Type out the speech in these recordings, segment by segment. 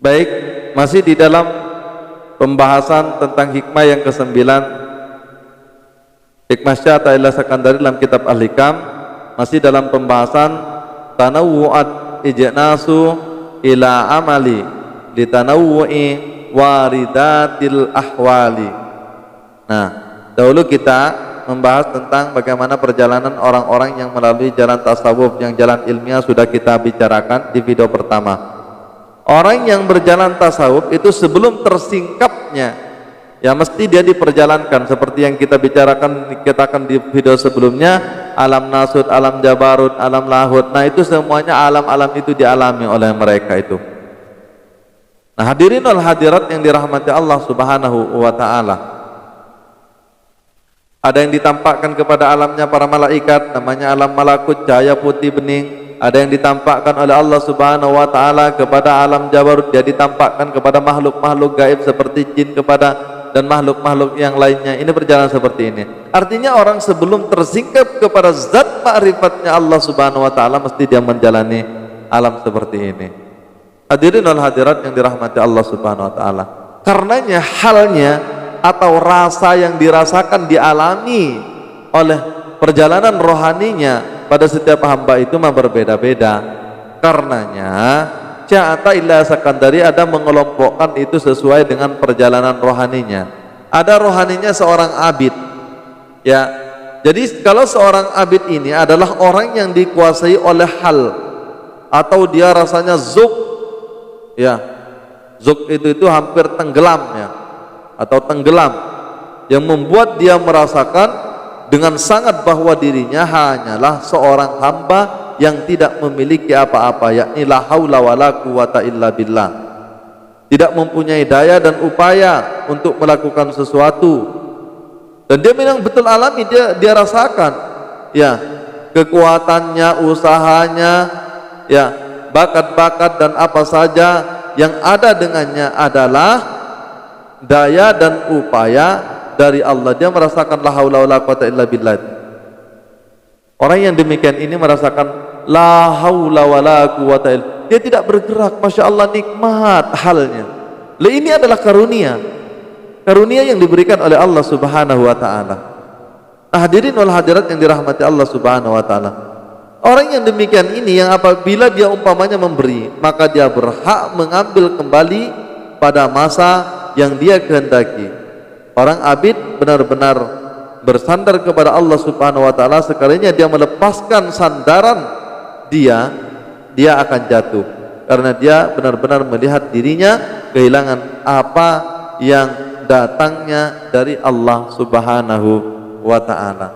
Baik, masih di dalam pembahasan tentang hikmah yang ke-9, hikmah Syata'illah Sakandari dalam kitab Al-Hikam, masih dalam pembahasan tanawu'at ijnasu ila amali litanawu'i waridatil ahwali. Nah, dahulu kita membahas tentang bagaimana perjalanan orang-orang yang melalui jalan tasawuf, yang jalan ilmiah sudah kita bicarakan di video pertama. Orang yang berjalan tasawuf itu sebelum tersingkapnya, ya mesti dia diperjalankan seperti yang kita bicarakan, kita di video sebelumnya, alam nasud, alam jabarut, alam lahud. Nah, itu semuanya alam-alam itu dialami oleh mereka itu. Nah, hadirin wal hadirat yang dirahmati Allah Subhanahu wa taala. Ada yang ditampakkan kepada alamnya para malaikat, namanya alam malakut, cahaya putih bening. Ada yang ditampakkan oleh Allah Subhanahu wa taala kepada alam jabarut, dia ditampakkan kepada makhluk-makhluk gaib seperti jin dan makhluk-makhluk yang lainnya. Ini berjalan seperti ini. Artinya orang sebelum tersingkap kepada zat ma'rifatnya Allah Subhanahu wa taala mesti dia menjalani alam seperti ini. Hadirin wal hadirat yang dirahmati Allah Subhanahu wa taala. Karenanya halnya atau rasa yang dirasakan dialami oleh perjalanan rohaninya pada setiap hamba itu mah berbeda-beda. Karenanya Syata'illah Sakandari ada mengelompokkan itu sesuai dengan perjalanan rohaninya. Ada rohaninya seorang abid, ya. Jadi kalau seorang abid ini adalah orang yang dikuasai oleh hal, atau dia rasanya zuk, ya. Zuk itu hampir tenggelam, ya, atau tenggelam, yang membuat dia merasakan dengan sangat bahwa dirinya hanyalah seorang hamba yang tidak memiliki apa-apa, yakni la haula wala quwata illa billah. Tidak mempunyai daya dan upaya untuk melakukan sesuatu. Dan dia memang betul alami, dia rasakan, ya, kekuatannya, usahanya, ya, bakat-bakat dan apa saja yang ada dengannya adalah daya dan upaya dari Allah. Dia merasakan la haula wala quwata illa billah. Orang yang demikian ini merasakan la haula wala quwata illa, dia tidak bergerak, Masya Allah, nikmat halnya. Ini adalah karunia yang diberikan oleh Allah Subhanahu wa ta'ala. Hadirin wal hadirat yang dirahmati Allah Subhanahu wa ta'ala, orang yang demikian ini yang apabila dia umpamanya memberi, maka dia berhak mengambil kembali pada masa yang dia kehendaki. Orang abid benar-benar bersandar kepada Allah Subhanahu wa taala. Sekalinya dia melepaskan sandaran dia akan jatuh, karena dia benar-benar melihat dirinya kehilangan apa yang datangnya dari Allah Subhanahu wa taala.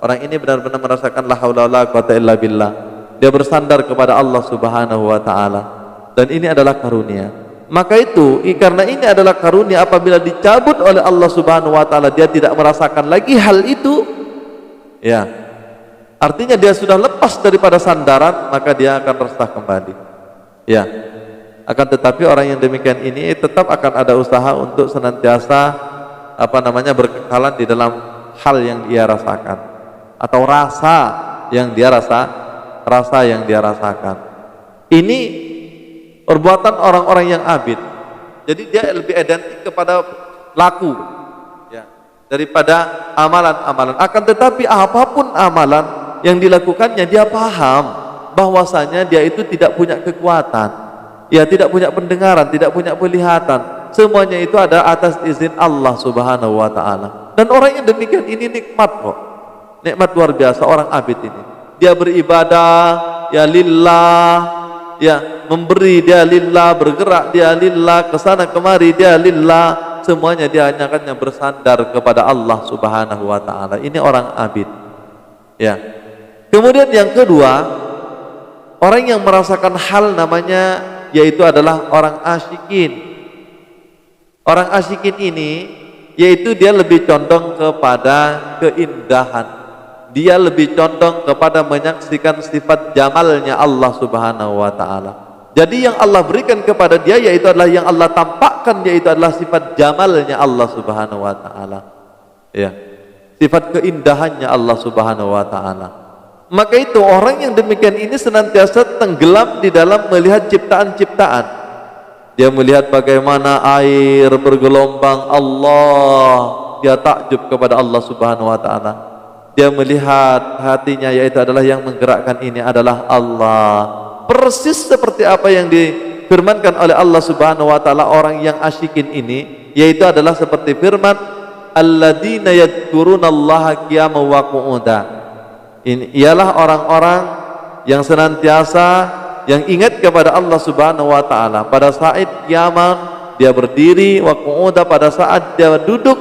Orang ini benar-benar merasakan la haula wala quwata illa billah. Dia bersandar kepada Allah Subhanahu wa taala, dan ini adalah karunia. Maka itu, karena ini adalah karunia, apabila dicabut oleh Allah Subhanahu wa taala, dia tidak merasakan lagi hal itu, ya, artinya dia sudah lepas daripada sandaran, maka dia akan resah kembali, ya. Akan tetapi orang yang demikian ini tetap akan ada usaha untuk senantiasa berkekalan di dalam hal yang dia rasakan, atau rasa yang dia rasakan. Ini perbuatan orang-orang yang abid. Jadi dia lebih identik kepada laku, ya, daripada amalan-amalan. Akan tetapi apapun amalan yang dilakukannya, dia paham bahwasanya dia itu tidak punya kekuatan, ya, tidak punya pendengaran, tidak punya penglihatan. Semuanya itu ada atas izin Allah Subhanahu wa taala. Dan orang yang demikian ini nikmat kok. Nikmat luar biasa orang abid ini. Dia beribadah ya lillah, ya, memberi dia lillah, bergerak dia lillah, kesana kemari dia lillah, semuanya dia hanya bersandar kepada Allah Subhanahu wa taala. Ini orang abid, ya. Kemudian yang kedua, orang yang merasakan hal namanya yaitu adalah orang asyikin. Orang asyikin ini yaitu dia lebih condong kepada keindahan. Dia lebih condong kepada menyaksikan sifat jamalnya Allah Subhanahu wa taala. Jadi yang Allah berikan kepada dia yaitu adalah yang Allah tampakkan, yaitu adalah sifat jamalnya Allah Subhanahu wa taala. Ya. Sifat keindahannya Allah Subhanahu wa taala. Maka itu orang yang demikian ini senantiasa tenggelam di dalam melihat ciptaan-ciptaan. Dia melihat bagaimana air bergelombang, Allah, dia takjub kepada Allah Subhanahu wa taala. Dia melihat hatinya, yaitu adalah yang menggerakkan ini adalah Allah. Persis seperti apa yang difirmankan oleh Allah Subhanahu wa taala orang yang asyikin ini, yaitu adalah seperti firman alladzina yadhkurunallaha qiyaman wa qu'udan. Ini ialah orang-orang yang senantiasa yang ingat kepada Allah Subhanahu wa taala pada saat kiamat dia berdiri, wa qu'udan pada saat dia duduk,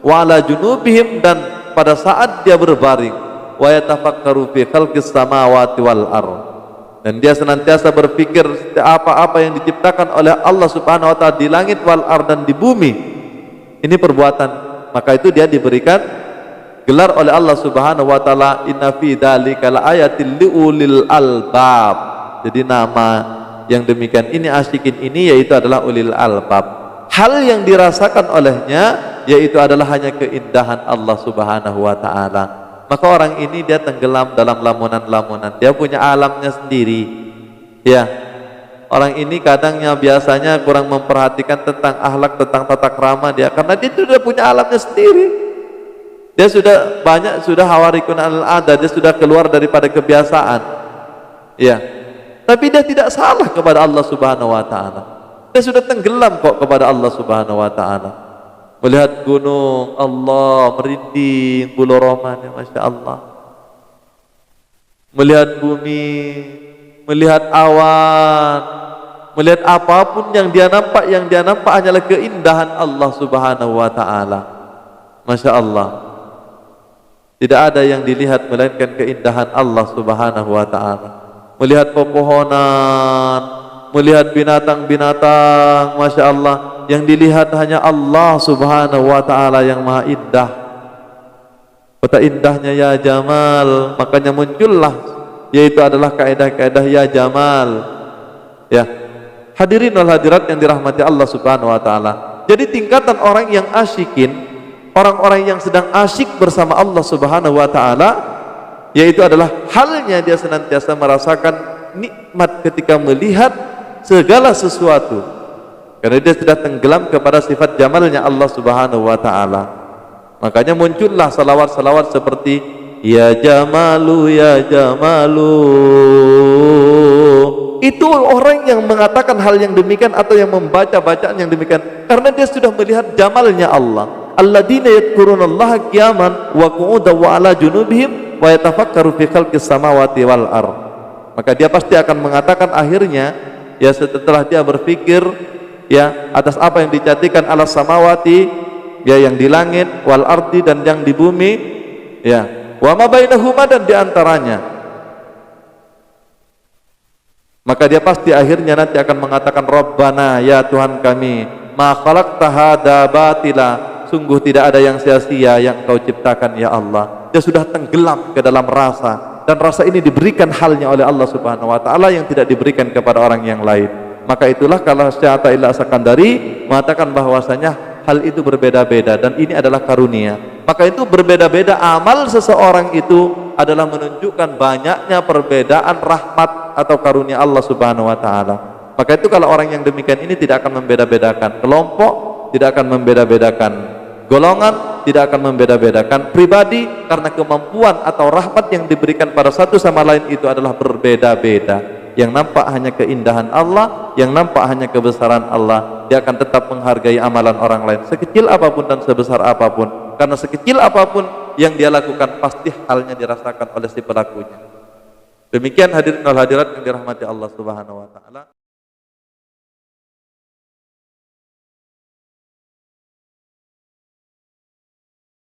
wa ala junubihim dan pada saat dia berbaring, wa yatafakkaru fi khalqis samawati wal ardh. Dan dia senantiasa berpikir apa-apa yang diciptakan oleh Allah Subhanahu wa taala di langit wal ardh dan di bumi. Ini perbuatan, maka itu dia diberikan gelar oleh Allah Subhanahu wa taala inna fi dzalika laayatil liulil albab. Jadi nama yang demikian ini asyikin ini yaitu adalah ulil albab. Hal yang dirasakan olehnya yaitu adalah hanya keindahan Allah Subhanahu wa taala. Maka orang ini dia tenggelam dalam lamunan-lamunan. Dia punya alamnya sendiri. Ya. Orang ini kadangnya biasanya kurang memperhatikan tentang akhlak, tentang tata krama dia karena dia sudah punya alamnya sendiri. Dia sudah banyak, sudah hawarikun al-ada, dia sudah keluar daripada kebiasaan. Ya. Tapi dia tidak salah kepada Allah Subhanahu wa taala. Dia sudah tenggelam kok kepada Allah Subhanahu wa taala. Melihat gunung, Allah merinding bulu romannya, Masya Allah. Melihat bumi, melihat awan, melihat apapun yang dia nampak hanyalah keindahan Allah Subhanahu wa taala. Masya Allah. Tidak ada yang dilihat melainkan keindahan Allah Subhanahu wa taala. Melihat pepohonan, melihat binatang-binatang, Masya Allah, yang dilihat hanya Allah Subhanahu wa ta'ala yang maha indah. Kata indahnya ya Jamal, makanya muncullah yaitu adalah kaedah-kaedah ya Jamal. Ya, hadirin wal hadirat yang dirahmati Allah Subhanahu wa ta'ala. Jadi tingkatan orang yang asyikin, orang-orang yang sedang asyik bersama Allah Subhanahu wa ta'ala, yaitu adalah halnya dia senantiasa merasakan nikmat ketika melihat segala sesuatu karena dia sudah tenggelam kepada sifat jamalnya Allah Subhanahu wa ta'ala. Makanya muncullah salawat-salawat seperti ya Jamalu ya Jamalu. Itu orang yang mengatakan hal yang demikian atau yang membaca bacaan yang demikian karena dia sudah melihat jamalnya Allah. Alladzina yadhkurunallaha qiyaman wa qu'udan wa ala junubihim wa yatafakkaru fi khalqis samawati wal ardh. Maka dia pasti akan mengatakan akhirnya ya setelah dia berpikir ya atas apa yang dicantikan alas samawati ya yang di langit wal ardi dan yang di bumi ya wa ma bainahuma dan di antaranya, maka dia pasti akhirnya nanti akan mengatakan Rabbana ya Tuhan kami ma khalaqta hadza batila, sungguh tidak ada yang sia-sia yang Kau ciptakan ya Allah. Dia sudah tenggelam ke dalam rasa dan rasa ini diberikan halnya oleh Allah Subhanahu wa taala yang tidak diberikan kepada orang yang lain. Maka itulah kalau Syekh Athaillah As-Sakandari mengatakan bahwasanya hal itu berbeda-beda dan ini adalah karunia. Maka itu berbeda-beda amal seseorang itu adalah menunjukkan banyaknya perbedaan rahmat atau karunia Allah Subhanahu wa taala. Maka itu kalau orang yang demikian ini tidak akan membeda-bedakan kelompok, tidak akan membeda-bedakan golongan, tidak akan membeda-bedakan pribadi karena kemampuan atau rahmat yang diberikan pada satu sama lain itu adalah berbeda-beda. Yang nampak hanya keindahan Allah, yang nampak hanya kebesaran Allah. Dia akan tetap menghargai amalan orang lain sekecil apapun dan sebesar apapun, karena sekecil apapun yang dia lakukan pasti halnya dirasakan oleh si pelakunya. Demikian hadirin wal hadirat yang dirahmati Allah Subhanahu wa taala.